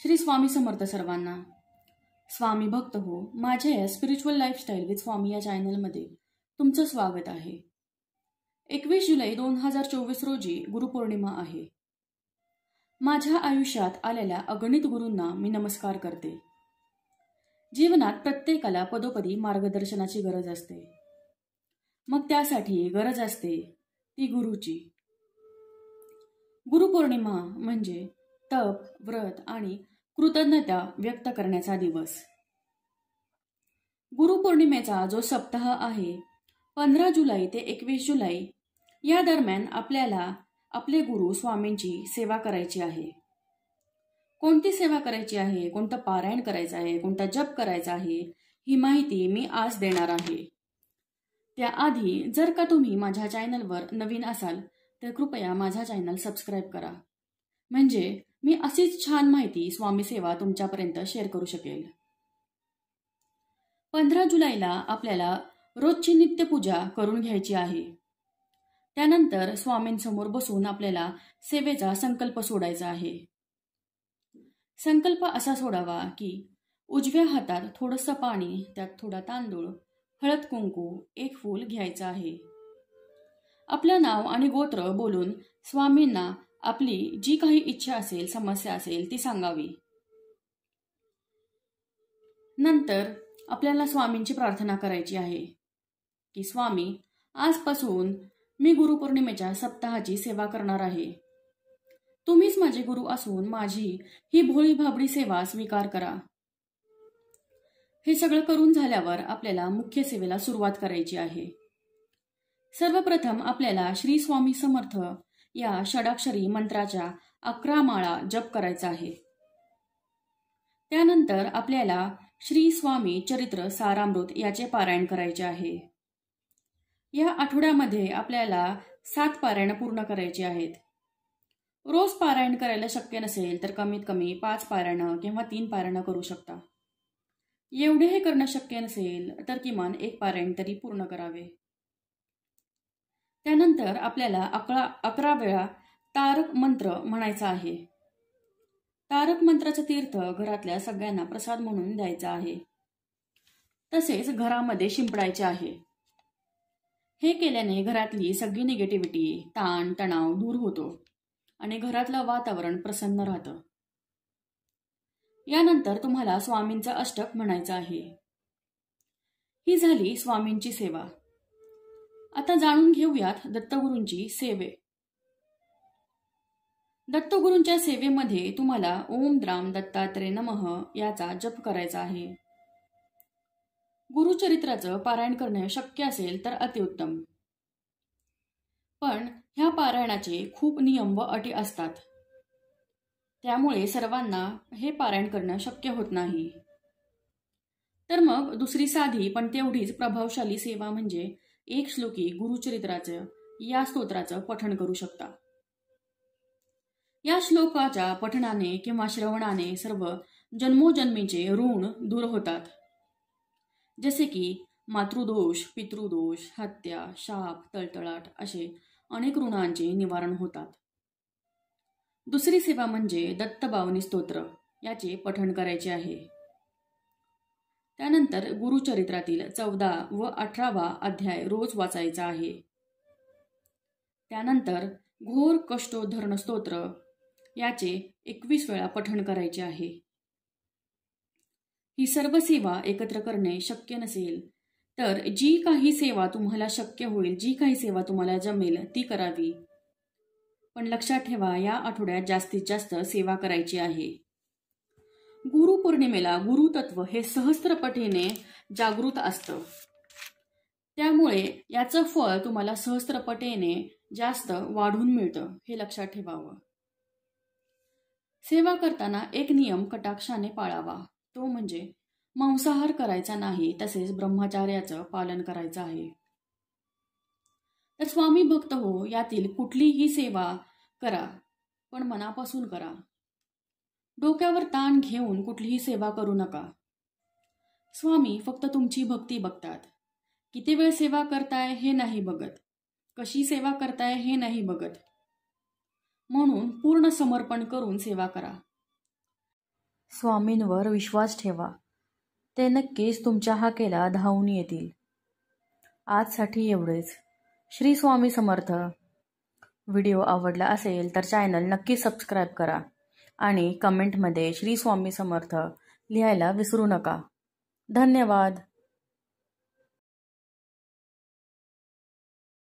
श्री स्वामी समर्थ सर्वांना. स्वामी भक्त हो, माझ्या या स्पिरिच्युअल लाईफस्टाईल विथ स्वामी या चॅनलमध्ये तुमचं स्वागत आहे. 21 जुलै 2024 रोजी गुरुपौर्णिमा आहे. माझ्या आयुष्यात आलेल्या अगणित गुरूंना मी नमस्कार करते. जीवनात प्रत्येकाला पदोपदी मार्गदर्शनाची गरज असते. मग त्यासाठी गरज असते ती गुरुची. गुरुपौर्णिमा म्हणजे तप, व्रत आणि कृतज्ञता व्यक्त करण्याचा दिवस. गुरुपौर्णिमेचा जो सप्ताह आहे 15 जुलै ते 21 जुलै या दरम्यान आपल्याला आपले गुरु स्वामींची सेवा करायची आहे. कोणती सेवा करायची आहे, कोणतं पारायण करायचं आहे, कोणता जप करायचा आहे, ही माहिती मी आज देणार आहे. त्याआधी जर का तुम्ही माझ्या चॅनलवर नवीन असाल तर कृपया माझा चॅनल सबस्क्राईब करा, म्हणजे मी अशीच छान माहिती स्वामी सेवा तुमच्यापर्यंत शेअर करू शकेल. 15 जुलैला आपल्याला रोजची नित्यपूजा करून घ्यायची आहे. त्यानंतर स्वामींसमोर बसून आपल्याला सेवेचा संकल्प सोडायचा आहे. संकल्प असा सोडावा की उजव्या हातात थोडंसं पाणी, त्यात थोडा तांदूळ, हळद कुंकू, एक फूल घ्यायचं आहे. आपलं नाव आणि गोत्र बोलून स्वामींना आपली जी काही इच्छा असेल, समस्या असेल ती सांगावी. नंतर आपल्याला स्वामींची प्रार्थना करायची आहे की स्वामी, आजपासून मी गुरुपौर्णिमेच्या सप्ताहाची सेवा करणार आहे. तुम्हीच माझे गुरु असून माझी ही भोळी भाबडी सेवा स्वीकार करा. हे सगळं करून झाल्यावर आपल्याला मुख्य सेवेला सुरुवात करायची आहे. सर्वप्रथम आपल्याला श्री स्वामी समर्थ या षडाक्षरी मंत्राच्या 11 माळा जप करायचा आहे. त्यानंतर आपल्याला श्री स्वामी चरित्र सारामृत याचे पारायण करायचे आहे. या आठवड्यामध्ये आपल्याला 7 पारायण पूर्ण करायची आहेत. रोज पारायण करायला शक्य नसेल तर कमीत कमी 5 पारायण किंवा 3 पारायण करू शकता. एवढे हे करणं शक्य नसेल तर किमान 1 पारायण तरी पूर्ण करावे. त्यानंतर आपल्याला 11 वेळा तारक मंत्र म्हणायचा आहे. तारक मंत्राचा तीर्थ घरातल्या सगळ्यांना प्रसाद म्हणून द्यायचा आहे. तसेच घरामध्ये शिंपडायचे आहे. हे केल्याने घरातली सगळी निगेटिव्हिटी, ताण तणाव दूर होतो आणि घरातलं वातावरण प्रसन्न राहतं. यानंतर तुम्हाला स्वामींचा अष्टक म्हणायचा आहे. ही झाली स्वामींची सेवा. आता जाणून घेऊयात दत्तगुरूंची सेवे. दत्तगुरूंच्या सेवेमध्ये तुम्हाला ओम द्राम दत्तात्रेय नमः याचा जप करायचा आहे. गुरुचरित्राचं पारायण करणे शक्य असेल तर अतिउत्तम. पण ह्या पारायणाचे खूप नियम व अटी असतात. त्यामुळे सर्वांना हे पारायण करणं शक्य होत नाही. तर मग दुसरी साधी पण तेवढीच प्रभावशाली सेवा म्हणजे 1 श्लोकी गुरुचरित्राचं या स्तोत्राचं पठण करू शकता. या श्लोकाच्या पठणाने किंवा श्रवणाने सर्व जन्मोजन्मीचे ऋण दूर होतात. जसे की मातृदोष, पितृदोष, हत्या, शाप, तळतळाट असे अनेक ऋणांचे निवारण होतात. दुसरी सेवा म्हणजे दत्तबावनी स्तोत्र याचे पठण करायचे आहे. त्यानंतर गुरुचरित्रातील 14 व 18वा अध्याय रोज वाचायचा आहे. त्यानंतर घोर कष्टोद्धरण स्तोत्र याचे 21 वेळा पठण करायचे आहे. ही सर्व सेवा एकत्र करणे शक्य नसेल तर जी काही सेवा तुम्हाला शक्य होईल, जी काही सेवा तुम्हाला जमेल ती करावी. पण लक्षात ठेवा, या आठवड्यात जास्तीत जास्त सेवा करायची आहे. गुरुपौर्णिमेला गुरुतत्व हे सहस्त्रपटीने जागृत असतं. त्यामुळे याचं फळ तुम्हाला सहस्त्रपटीने जास्त वाढून मिळतं, हे लक्षात ठेवावं. सेवा करताना एक नियम कटाक्षाने पाळावा, तो म्हणजे मांसाहार करायचा नाही, तसेच ब्रह्मचार्याचं पालन करायचं आहे. तर स्वामी भक्त हो, यातील कुठलीही सेवा करा, पण मनापासून करा. डोक्यावर ताण घेऊन कुठलीही सेवा करू नका. स्वामी फक्त तुमची भक्ती बघतात. किती वेळ सेवा करताय हे नाही बघत, कशी सेवा करताय हे नाही बघत. म्हणून पूर्ण समर्पण करून सेवा करा. स्वामींवर विश्वास ठेवा, ते नक्कीच तुमच्या हाकेला धावून येतील. आजसाठी एवढेच. श्री स्वामी समर्थ. व्हिडिओ आवडला असेल तर चॅनल नक्की सबस्क्राईब करा आणि कमेंटमध्ये श्री स्वामी समर्थ लिहायला विसरू नका. धन्यवाद.